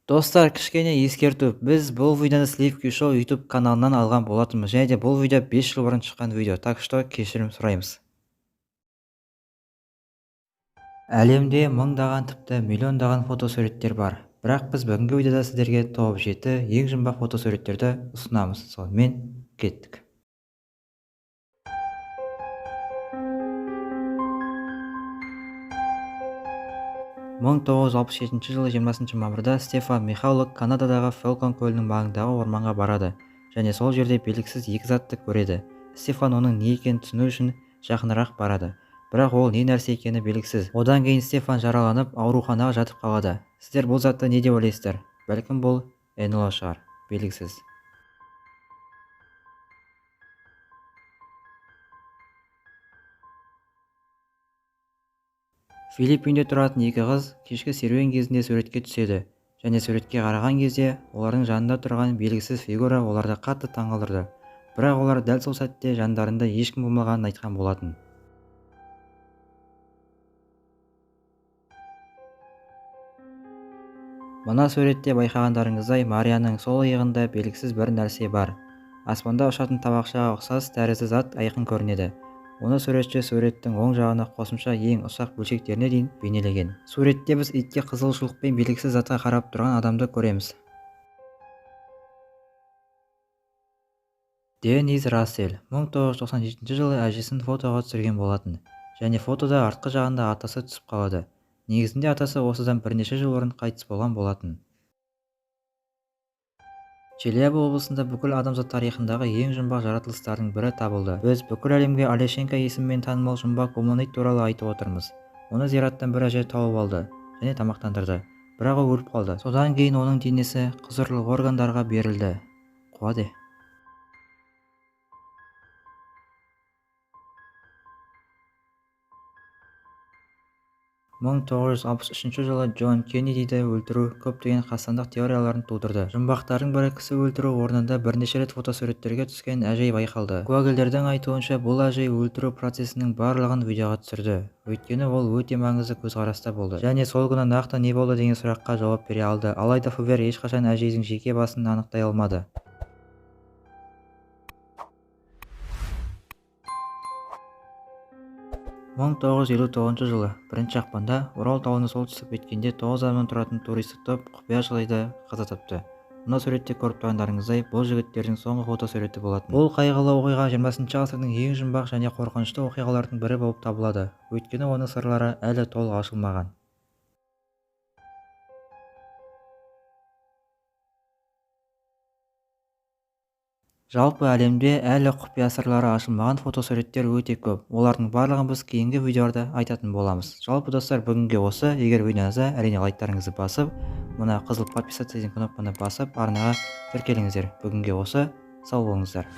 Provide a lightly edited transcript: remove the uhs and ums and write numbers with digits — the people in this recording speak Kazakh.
Достар, кішкене ескерту. Біз бұл видеоны Сливки Шоу YouTube каналынан алған болатынбыз. Және де бұл видео 5 жыл бұрын шыққан видео. Так что кешірім сұраймыз. Әлемде мыңдаған тіпті миллиондаған фотосуреттер бар. Бірақ біз бүгінгі видеода сіздерге топ 7 ең жұмбақ фотосуреттерді ұсынамыз. Сонымен кеттік. 1967 жылы 20 мамырда Стефан Михайлов Канададағы Фелкон көлінің маңындағы орманға барады және сол жерде белгісіз екі затты көреді. Стефан оның не екенін түсіну үшін жақынырақ барады, бірақ ол не нәрсе екені белгісіз. Одан кейін Стефан жараланып ауруханаға жатып қалады. Сіздер бұл затты не деп ойлайсыздар? Бәлкім бұл НЛО шығар, белгісіз. Филиппинде тұратын екі қыз кешкі серуен кезінде суретке түседі және суретке қараған кезде олардың жанында тұрған белгісіз фигура оларды қатты таңғалдырды. Бірақ олар дәл сол сәтте жандарында ешкім болмағанын айтқан болатын. Мына суретте байқағандарыңыздай Марияның сол иығында белгісіз бір нәрсе бар. Аспанда ұшатын табақшаға ұқсас тәрізді зат айқын көрінеді. Оны суретші суреттің оң жағына қосымша ең ұсақ бөлшектеріне дейін бейнелеген. Суретте біз итке қызығушылықпен белгісіз затқа қарап тұрған адамды көреміз. Денис Рассель 1997 жылы әжесін фотоға түсірген болатын және фотода артқы жағында атасы түсіп қалады. Негізінде атасы осыдан бірнеше жыл бұрын қайтыс болған болатын. Челябі облысында бүкіл адамзат тарихындағы ең жұмбақ жаратылыстардың бірі табылды. Біз бүкіл әлемге Алешенко есімімен танымал жұмбақ гуманоид туралы айтып отырмыз. Оны зираттан бір әже тауып алды және тамақтандырды. Бірақ ол өліп қалды. Содан кейін оның денесі құзырлы органдарға берілді. Қуады. 1963 жылы Джон Кеннедиді өлтіру көптеген қастандық теорияларын тудырды. Жұмбақтардың бірі кісі өлтіру орнында бірнеше рет фотосуреттерге түскен әжей байқалды. Куәгерлердің айтуынша бұл әжей өлтіру процесінің барлығын видеоға түсірді. Өйткені ол өте маңызды көзқараста болды. Және сол күні нақты не болды деген сұраққа жауап бере алды. Алайда Фувер ешқашан әжейдің жеке басын анықтай алмады. 1959 жылы 1 ақпанда Орал тауының солтүстік беткейінде 9 адамнан тұратын туристік топ құпия жағдайда қаза тапты. Мына суретте көріп тұрғандарыңыздай бұл жігіттердің соңғы фотосуреті болатын. Бұл қайғылы оқиға 20 ғасырдың ең жұмбақ және қорқынышты оқиғалардың бірі болып табылады. Өйткені оның сырлары әлі толық ашылмаған. Жалпы әлемде әлі құпия сырлары ашылмаған фотосуреттер өте көп. Олардың барлығын біз кейінгі видеоларда айтатын боламыз. Жалпы достар, бүгінге осы. Егер видеоңызға әрине лайктарыңызды басып, мына қызыл подписаться деген кнопканы басып, арнаға тіркеліңіздер. Бүгінге осы. Сау болыңыздар.